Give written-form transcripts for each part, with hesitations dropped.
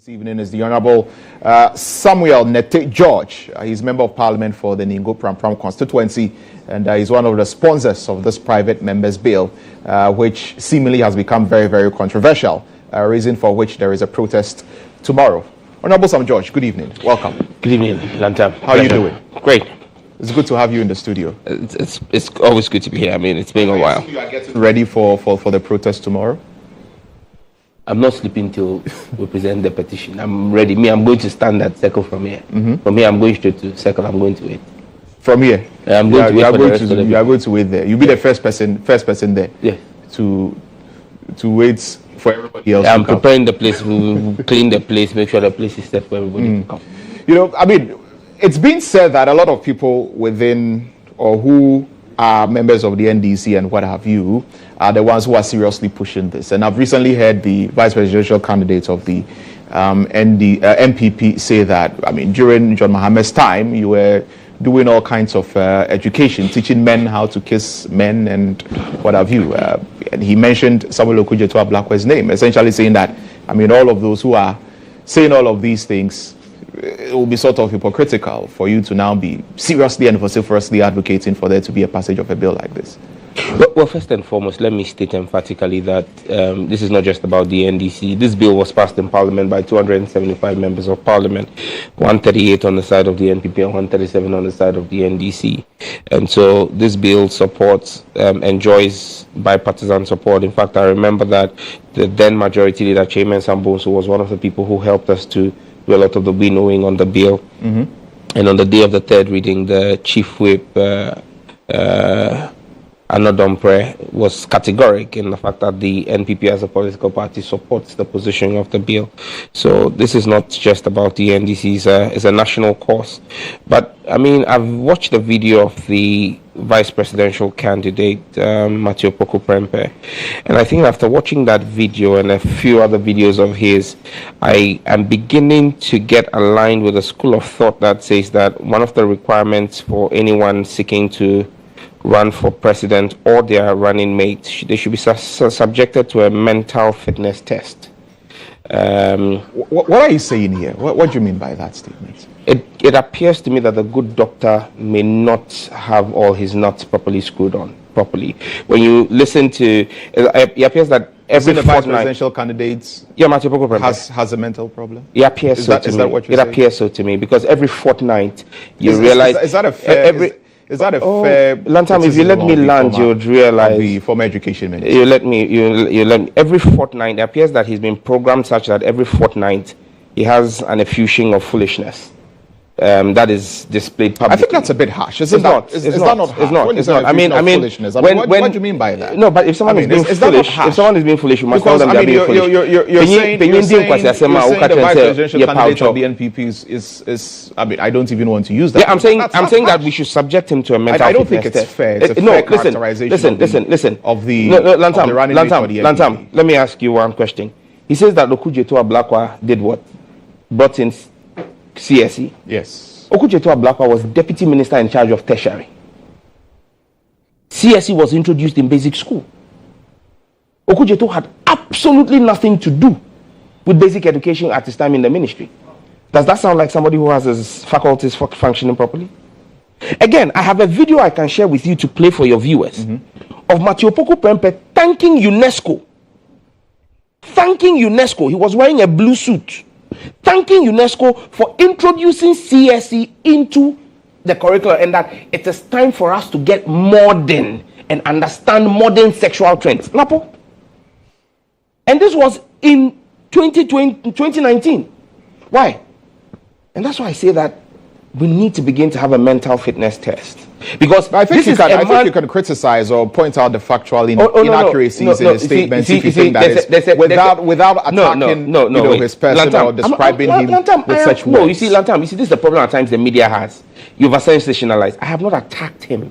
This evening is the Honorable Samuel Nartey George. He's Member of Parliament for the Ningo-Prampram constituency, and he's one of the sponsors of this private members bill, which seemingly has become very, very controversial, reason for which there is a protest tomorrow. Honorable Sam George, good evening. Welcome. Good evening, Lantam. How are you doing? Great. It's good to have you in the studio. It's always good to be here. I mean, it's been a while. You are getting ready for the protest tomorrow? I'm not sleeping till we present the petition. I'm ready. I'm going to stand at circle from here. From here, I'm going straight to circle. I'm going to wait. From here? I'm going to wait for the rest of the You are going to wait there. You'll be the first person there. Yeah. To wait for everybody else. I'm preparing the place. We'll clean the place, make sure the place is set for everybody to come. You know, I mean, it's been said that a lot of people within or who are members of the NDC and what have you are the ones who are seriously pushing this. And I've recently heard the vice presidential candidate of the MPP say that, I mean, during John Mohammed's time, you were doing all kinds of education, teaching men how to kiss men and what have you. And he mentioned Samuel Okudzeto Ablakwa's name, essentially saying that, I mean, all of those who are saying all of these things, it will be sort of hypocritical for you to now be seriously and vociferously advocating for there to be a passage of a bill like this. Well, first and foremost, let me state emphatically that this is not just about the NDC. This bill was passed in Parliament by 275 members of Parliament, 138 on the side of the NPP and 137 on the side of the NDC. And so this bill supports, enjoys bipartisan support. In fact, I remember that the then majority leader, Chairman Sambonso, was one of the people who helped us to do a lot of the winnowing on the bill. And on the day of the third reading, the Chief Whip, Ningo-Prampram, was categoric in the fact that the NPP as a political party supports the position of the bill. So this is not just about the NDC, it's a national cause. But I mean, I've watched the video of the vice presidential candidate, Ningo-Prampram, and I think after watching that video and a few other videos of his, I am beginning to get aligned with a school of thought that says that one of the requirements for anyone seeking to run for president or their running mate, they should be subjected to a mental fitness test. What are you saying here? What do you mean by that statement? It appears to me that the good doctor may not have all his nuts properly screwed on properly. When you listen to, it appears that every vice presidential candidates has a mental problem. It appears so to me. Is that what you're saying? It appears so to me because every fortnight you realize. Is that a fair? Is that a fair? Lantam, if you let me land, you would realize. The former education minister. You let me. Every fortnight, it appears that he's been programmed such that every fortnight he has an effusion of foolishness. That is displayed publicly. I think that's a bit harsh. Is that not harsh? It's not. I mean, foolishness. What do you mean by that? No, but if someone is being foolish, you must tell them they are being foolish. You're saying the vice presidential candidate of the NPP is. I mean, I don't even want to use that. Yeah, I'm saying that we should subject him to a mental. I don't think it's fair. It's a fair characterization. Listen. Of the Lantam. Let me ask you one question. He says that Okudzeto Ablakwa did what? Brought in CSE. Yes. Okudzeto Ablakwa was deputy minister in charge of tertiary. CSE was introduced in basic school. Okudzeto had absolutely nothing to do with basic education at his time in the ministry. Does that sound like somebody who has his faculties functioning properly? Again, I have a video I can share with you to play for your viewers of Ningo-Prampram thanking UNESCO. Thanking UNESCO. He was wearing a blue suit. Thanking UNESCO for introducing CSE into the curriculum and that it is time for us to get modern and understand modern sexual trends. Napo? And this was in 2019. Why? And that's why I say that we need to begin to have a mental fitness test. Because I think you can criticize or point out the factual inaccuracies in the statements if you think that without attacking his person Lantam, or describing him with such words. No, you see, Lantam, this is the problem at times the media has. You've sensationalized. I have not attacked him.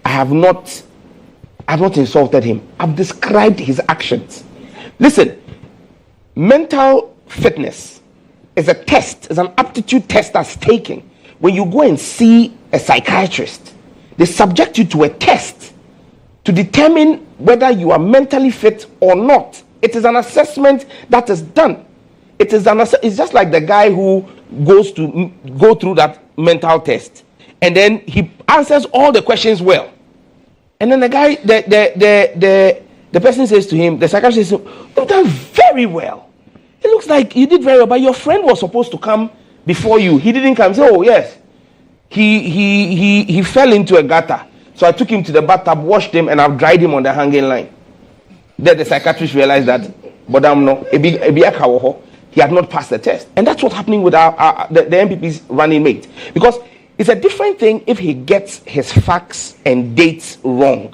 I have not insulted him. I've described his actions. Listen, mental fitness is a test, is an aptitude test that's taken. When you go and see a psychiatrist, they subject you to a test to determine whether you are mentally fit or not. It is an assessment that is done. it's just like the guy who go through that mental test, and then he answers all the questions well, and then the guy, the person says to him, the psychiatrist says, "You've done very well. It looks like you did very well, but your friend was supposed to come before you. He didn't come." So, "Oh yes, he fell into a gutter. So I took him to the bathtub, washed him, and I've dried him on the hanging line." Then the psychiatrist realized that, but he had not passed the test. And that's what's happening with the MPP's running mate. Because it's a different thing if he gets his facts and dates wrong.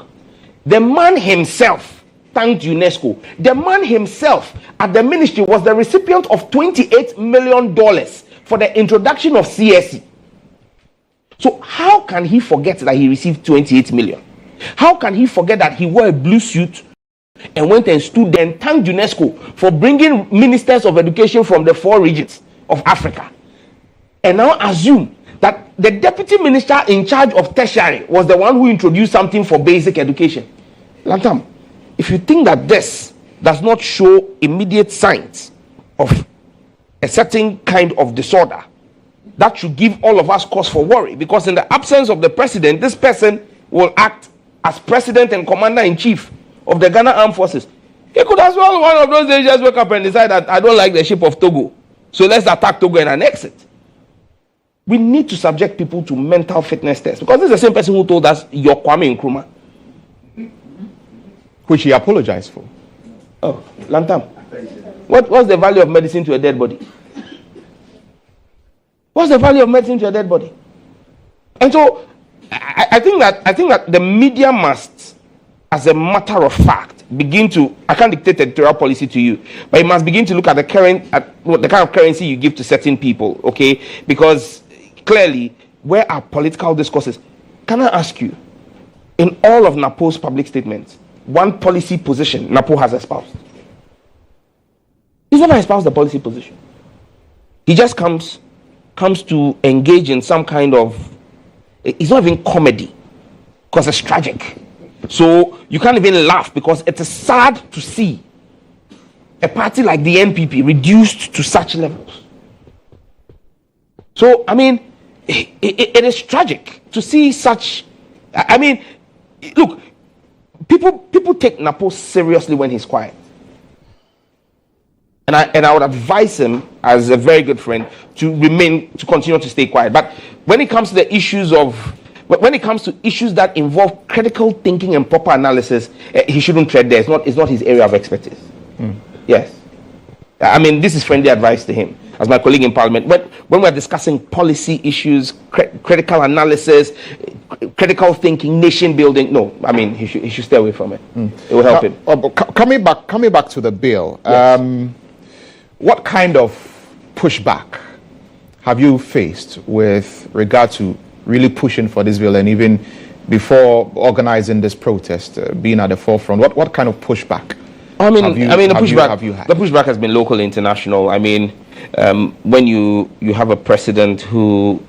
The man himself thanked UNESCO. The man himself at the ministry was the recipient of $28 million for the introduction of CSE. So how can he forget that he received 28 million? How can he forget that he wore a blue suit and went and stood there and thanked UNESCO for bringing ministers of education from the 4 regions of Africa, and now assume that the deputy minister in charge of tertiary was the one who introduced something for basic education? Lantam, if you think that this does not show immediate signs of a certain kind of disorder, that should give all of us cause for worry, because in the absence of the president, this person will act as president and commander-in-chief of the Ghana Armed Forces. He could as well one of those days just wake up and decide that I don't like the shape of Togo, so let's attack Togo and annex it. We need to subject people to mental fitness tests, because this is the same person who told us you're Kwame Nkrumah, which he apologized for. Oh, Lantam, what's the value of medicine to a dead body? What's the value of medicine to a dead body? And so I think that the media must, as a matter of fact, begin to, I can't dictate editorial policy to you, but you must begin to look at the kind of currency you give to certain people, okay? Because clearly, where are political discourses? Can I ask you, in all of NAPO's public statements, one policy position NAPO has espoused? He's never espoused the policy position. He just comes to engage in some kind of, it's not even comedy, because it's tragic. So you can't even laugh, because it is sad to see a party like the NPP reduced to such levels. So, I mean, it is tragic to see such, I mean, look, people take NAPO seriously when he's quiet. And I would advise him, as a very good friend, to continue to stay quiet. But when it comes to the issues that involve critical thinking and proper analysis, he shouldn't tread there. It's not his area of expertise. Yes. I mean, this is friendly advice to him, as my colleague in Parliament. When we're discussing policy issues, critical analysis, critical thinking, nation building, no, I mean, he should stay away from it. It will help him. Coming back to the bill, yes. What kind of pushback have you faced with regard to really pushing for this bill, and even before organizing this protest, being at the forefront? What kind of pushback? The pushback has been local, international. I mean, when you have a president who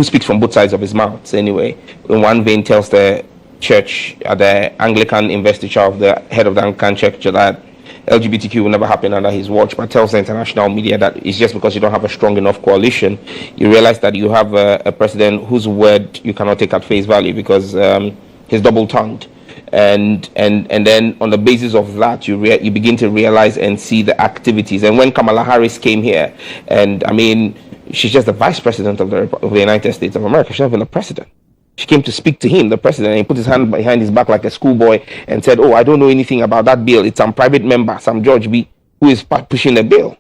speaks from both sides of his mouth, anyway, in one vein tells the church at the Anglican investiture of the head of the Anglican church that LGBTQ will never happen under his watch, but tells the international media that it's just because you don't have a strong enough coalition. You realize that you have a president whose word you cannot take at face value, because he's double-tongued. And then on the basis of that, you begin to realize and see the activities. And when Kamala Harris came here, and I mean, she's just the vice president of the United States of America. She's not even the president. She came to speak to him, the president, and he put his hand behind his back like a schoolboy and said, "Oh, I don't know anything about that bill. It's some private member, some George B, who is pushing the bill."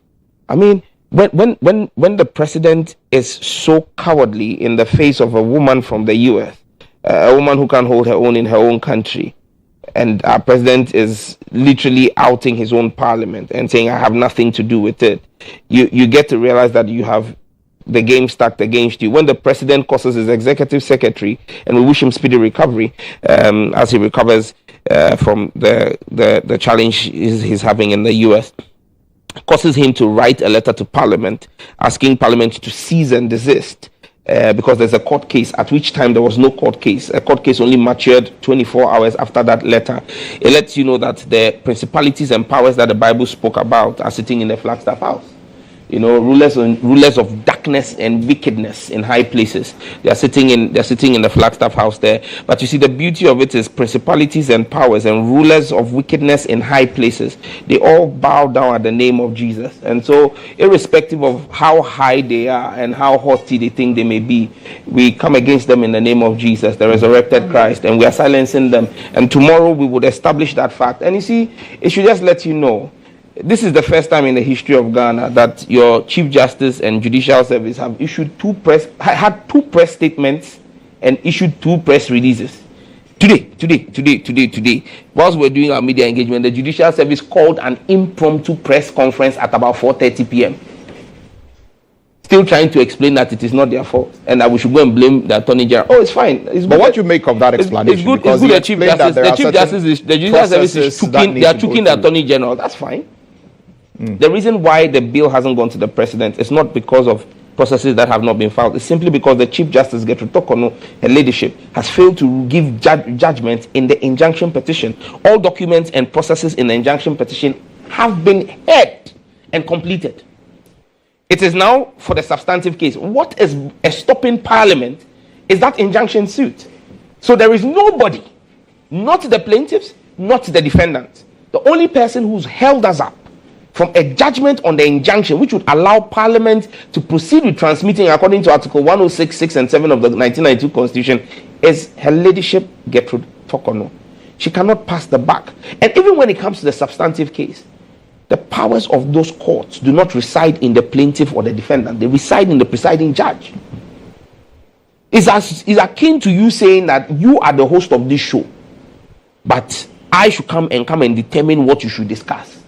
I mean, when the president is so cowardly in the face of a woman from the US, a woman who can't hold her own in her own country, and our president is literally outing his own parliament and saying, "I have nothing to do with it," you get to realize that you have the game stacked against you. When the president causes his executive secretary, and we wish him speedy recovery as he recovers from the challenge he's having in the US, causes him to write a letter to Parliament asking Parliament to cease and desist because there's a court case, at which time there was no court case. A court case only matured 24 hours after that letter. It lets you know that the principalities and powers that the Bible spoke about are sitting in the Flagstaff house. You know, rulers of darkness and wickedness in high places. They are sitting in the Flagstaff house there. But you see, the beauty of it is principalities and powers and rulers of wickedness in high places. They all bow down at the name of Jesus. And so, irrespective of how high they are and how haughty they think they may be, we come against them in the name of Jesus, the resurrected Christ, and we are silencing them. And tomorrow we would establish that fact. And you see, it should just let you know, this is the first time in the history of Ghana that your Chief Justice and Judicial Service have had two press statements and issued two press releases. Today, whilst we're doing our media engagement, the Judicial Service called an impromptu press conference at about 4:30 p.m. Still trying to explain that it is not their fault and that we should go and blame the Attorney General. Oh, it's fine. But what you make of that explanation? It's good. The Chief Justice, the Judicial Service is choking the Attorney General. That's fine. The reason why the bill hasn't gone to the president is not because of processes that have not been filed. It's simply because the Chief Justice, GHOne, her leadership, has failed to give judgment in the injunction petition. All documents and processes in the injunction petition have been heard and completed. It is now for the substantive case. What is stopping Parliament is that injunction suit. So there is nobody, not the plaintiffs, not the defendants. The only person who's held us up from a judgment on the injunction, which would allow Parliament to proceed with transmitting according to Article 106, 6 and 7 of the 1992 Constitution, is her ladyship, GHOne. She cannot pass the buck. And even when it comes to the substantive case, the powers of those courts do not reside in the plaintiff or the defendant. They reside in the presiding judge. It's akin to you saying that you are the host of this show, but I should come and determine what you should discuss.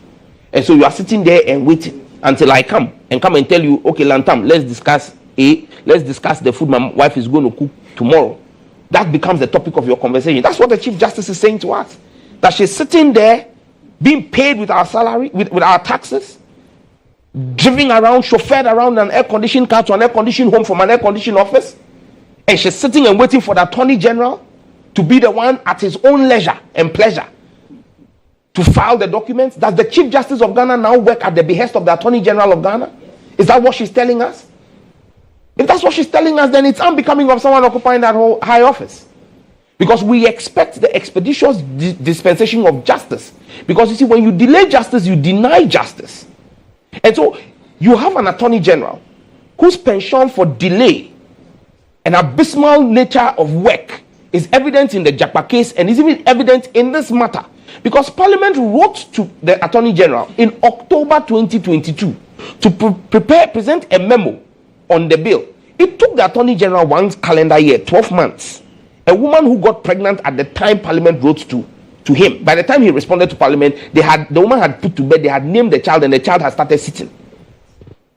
And so you are sitting there and waiting until I come and tell you, okay, Lantam, let's discuss the food my wife is going to cook tomorrow. That becomes the topic of your conversation. That's what the Chief Justice is saying to us. That she's sitting there, being paid with our salary, with our taxes, driving around, chauffeured around an air-conditioned car to an air-conditioned home from an air-conditioned office. And she's sitting and waiting for the Attorney General to be the one at his own leisure and pleasure to file the documents. Does the Chief Justice of Ghana now work at the behest of the Attorney General of Ghana? Is that what she's telling us? If that's what she's telling us, then it's unbecoming of someone occupying that whole high office. Because we expect the expeditious dispensation of justice. Because you see, when you delay justice, you deny justice. And so you have an Attorney General whose penchant for delay and abysmal nature of work is evident in the Japa case and is even evident in this matter. Because Parliament wrote to the Attorney General in October 2022 to present a memo on the bill. It took the Attorney General one calendar year, 12 months. A woman who got pregnant at the time Parliament wrote to him. By the time he responded to Parliament, the woman had put to bed, they had named the child, and the child had started sitting.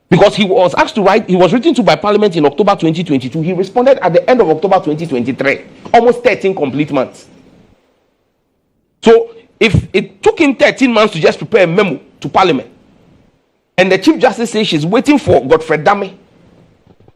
Because he was asked to write, he was written to by Parliament in October 2022. He responded at the end of October 2023. Almost 13 complete months. So, if it took him 13 months to just prepare a memo to Parliament, and the Chief Justice says she's waiting for Godfred Dame,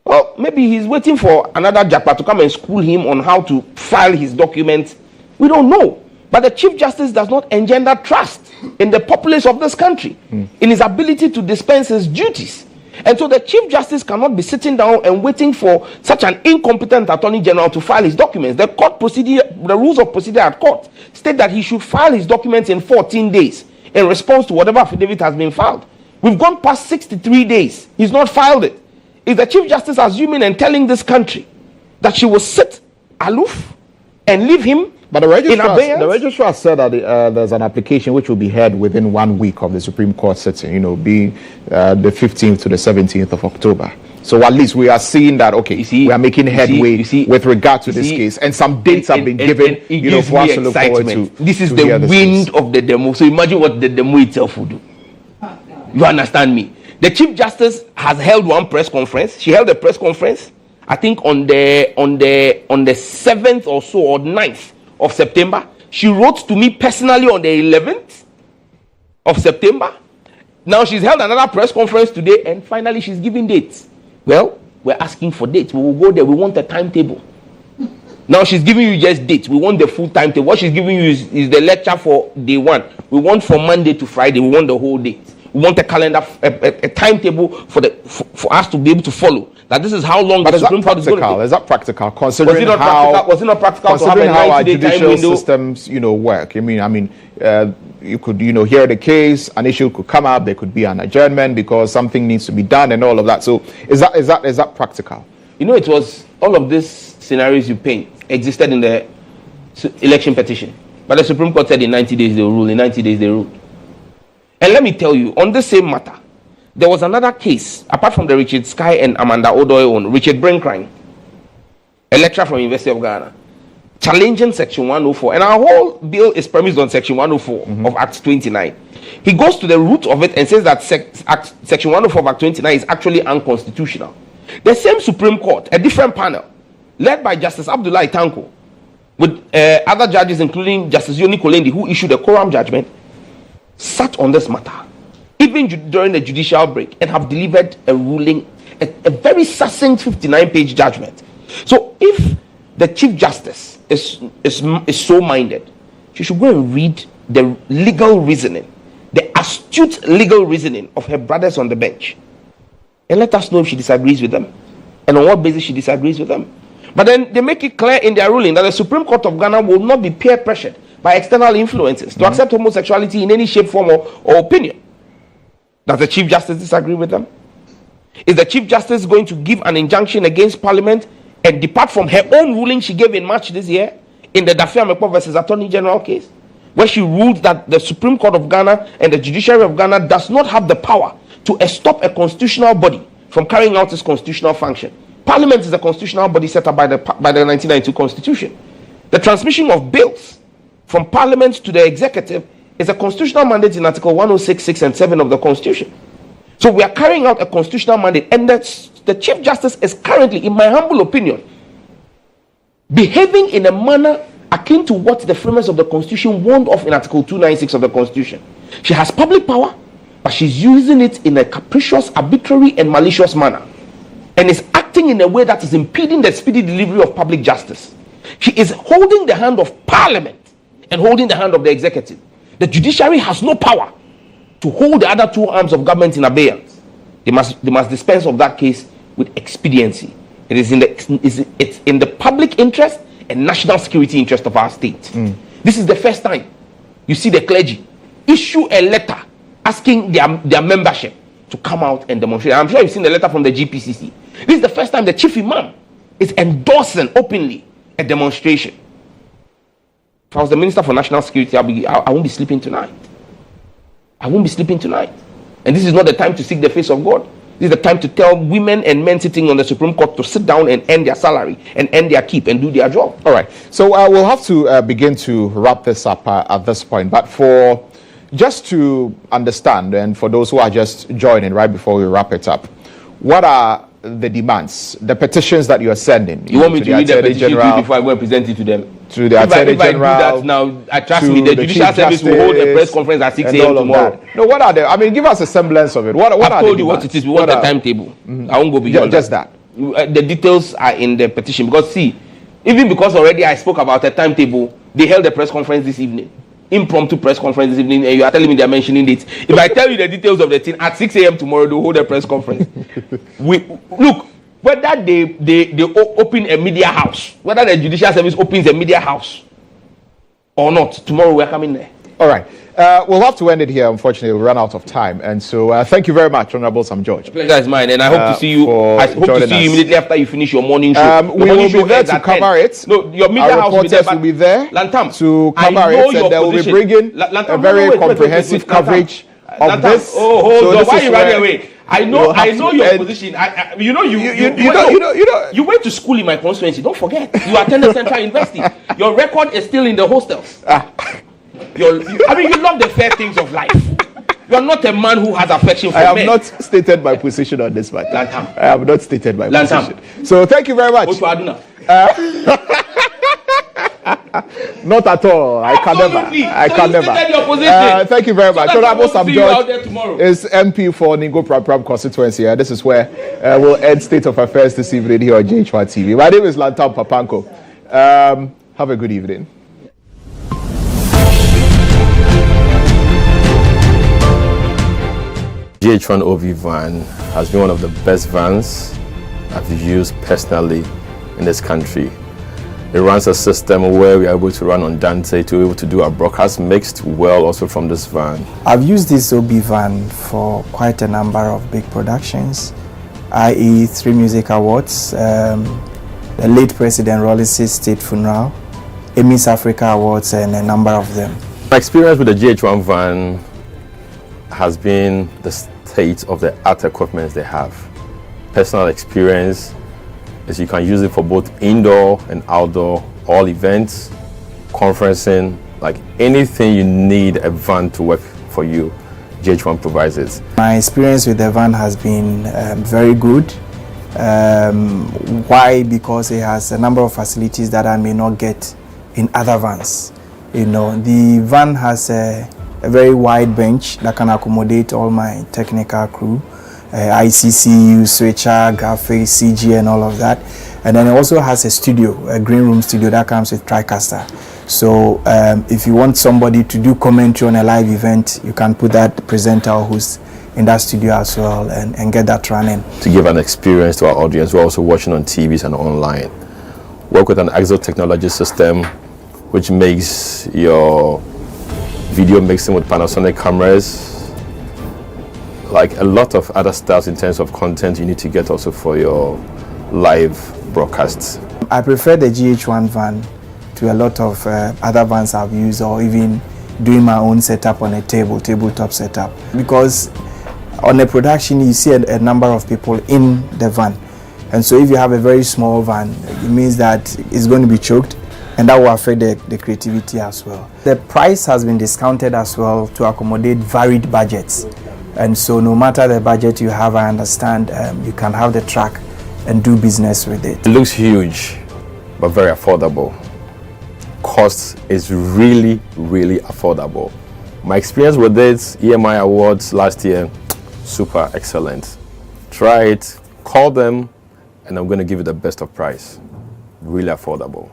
well, maybe he's waiting for another Japa to come and school him on how to file his documents. We don't know. But the Chief Justice does not engender trust in the populace of this country, in his ability to dispense his duties. And so the Chief Justice cannot be sitting down and waiting for such an incompetent Attorney General to file his documents. The court procedure, the rules of procedure at court state that he should file his documents in 14 days in response to whatever affidavit has been filed. We've gone past 63 days. He's not filed it. Is the Chief Justice assuming and telling this country that she will sit aloof and leave him? But the registrar said that there's an application which will be heard within 1 week of the Supreme Court sitting, being the 15th to the 17th of October. So at least we are seeing that, we are making headway with regard to this case. And some dates have been given, for us to look forward to. This is the wind of the demo. So imagine what the demo itself will do. You understand me? The Chief Justice has held one press conference. She held a press conference, I think on the 7th or so, or 9th of September. She wrote to me personally on the 11th of September. Now she's held another press conference today, and finally she's giving dates. Well, we're asking for dates. We will go there. We want a timetable. Now she's giving you just dates. We want the full timetable. What she's giving you is the lecture for day 1. We want from Monday to Friday. We want the whole date. We want a calendar, a timetable for us to be able to follow. That this is how long the Supreme Court is going to take. Is that practical? Considering was it not practical to have a how our 90-day time judicial window? systems, work? You could, hear the case, an issue could come up, there could be an adjournment because something needs to be done and all of that. So is that practical? It was all of these scenarios you paint existed in the election petition. But the Supreme Court said in 90 days they will rule, in 90 days they ruled. And let me tell you, on the same matter, there was another case, apart from the Richard Sky and Amanda Odoy on Richard Brinkrine, a lecturer from University of Ghana, challenging Section 104. And our whole bill is premised on Section 104 of Act 29. He goes to the root of it and says that Section 104 of Act 29 is actually unconstitutional. The same Supreme Court, a different panel, led by Justice Abdullah Tanko, with other judges, including Justice Yoni Kolendi, who issued a quorum judgment, sat on this matter, even during the judicial break, and have delivered a ruling, a very succinct 59-page judgment. So if the Chief Justice is so minded, she should go and read the legal reasoning, the astute legal reasoning of her brothers on the bench, and let us know if she disagrees with them, and on what basis she disagrees with them. But then they make it clear in their ruling that the Supreme Court of Ghana will not be peer pressured by external influences to accept homosexuality in any shape, form, or opinion. Does the Chief Justice disagree with them? Is the Chief Justice going to give an injunction against Parliament and depart from her own ruling she gave in March this year in the Dafia Mekpo versus Attorney General case, where she ruled that the Supreme Court of Ghana and the Judiciary of Ghana does not have the power to stop a constitutional body from carrying out its constitutional function? Parliament is a constitutional body set up by the 1992 Constitution. The transmission of bills from Parliament to the executive is a constitutional mandate in Article 106, 6 and 7 of the Constitution. So we are carrying out a constitutional mandate, and the Chief Justice is currently, in my humble opinion, behaving in a manner akin to what the framers of the Constitution warned of in Article 296 of the Constitution. She has public power, but she's using it in a capricious, arbitrary and malicious manner, and is acting in a way that is impeding the speedy delivery of public justice. She is holding the hand of Parliament and holding the hand of the executive. The judiciary has no power to hold the other two arms of government in abeyance. They must dispense of that case with expediency. It's in the public interest and national security interest of our state. This is the first time you see the clergy issue a letter asking their membership to come out and demonstrate. I'm sure you've seen the letter from the GPCC. This is the first time the chief imam is endorsing openly a demonstration. If I was the Minister for National Security, I won't be sleeping tonight. I won't be sleeping tonight. And this is not the time to seek the face of God. This is the time to tell women and men sitting on the Supreme Court to sit down and earn their salary and earn their keep and do their job. All right. So we'll have to begin to wrap this up at this point. But for just to understand, and for those who are just joining right before we wrap it up, what are the demands, the petitions that you are sending? You want me to read the petition before I go and present it to them? To the Attorney General. If I do that now, trust me, the Judicial Service will hold a press conference at 6 a.m. tomorrow. No, what are they? I mean, give us a semblance of it. What I told you what it is. We want the timetable. I won't go beyond just that. The details are in the petition. Because see, even because already I spoke about a timetable, they held a press conference this evening. Impromptu press conference this evening, and you are telling me they are mentioning it. If I tell you the details of the thing, at 6 a.m. tomorrow, they'll hold a press conference. Look, whether they open a media house, whether the Judicial Service opens a media house or not, tomorrow we're coming there. All right. We'll have to end it here. Unfortunately, we'll run out of time. And so thank you very much, Honorable Sam George. Pleasure is mine. And I hope to see you. I hope to see you immediately after you finish your morning show. We will be there to cover it. No, your media house will be there Lantam, to cover it. And they will be bringing a very comprehensive coverage of this. Oh, hold on. Why are you running away? I know your position. You went to school in my constituency. Don't forget. You attended Central University. Your record is still in the hostels. You love the fair things of life. You are not a man who has affection for men. I have not stated my position on this matter. Lantam. I have not stated my position. So thank you very much. Not at all. I can never. I can never. Thank you very much. Honorable Sam George is MP for Ningo-Prampram constituency. This is where we'll end State of Affairs this evening here on GHOne TV. My name is Lantam Papanko. Have a good evening. GHOne OV van has been one of the best vans I've used personally in this country. It runs a system where we are able to run on Nartey to be able to do our broadcast mixed well also from this van. I've used this OB van for quite a number of big productions, i.e. 3 music awards, the late President Rollis' state funeral, Emmys Africa Awards, and a number of them. My experience with the GHOne van has been the state of the art equipment they have. Personal experience is you can use it for both indoor and outdoor, all events, conferencing, like anything you need a van to work for you, GHOne provides it. My experience with the van has been very good. Why? Because it has a number of facilities that I may not get in other vans. You know, the van has a very wide bench that can accommodate all my technical crew. ICCU, switcher, graphics, CG, and all of that. And then it also has a studio, a green room studio that comes with TriCaster. So if you want somebody to do commentary on a live event, you can put that presenter who's in that studio as well and get that running. To give an experience to our audience who are also watching on TVs and online. Work with an Exo technology system which makes your video mixing with Panasonic cameras, like a lot of other stuff in terms of content you need to get also for your live broadcasts. I prefer the GHOne van to a lot of other vans I've used, or even doing my own setup on a tabletop setup. Because on a production you see a number of people in the van. And so if you have a very small van, it means that it's going to be choked, and that will affect the creativity as well. The price has been discounted as well to accommodate varied budgets. And so no matter the budget you have, I understand you can have the track and do business with it. It looks huge, but very affordable. Cost is really, really affordable. My experience with this EMI Awards last year, super excellent. Try it, call them, and I'm going to give you the best of price. Really affordable.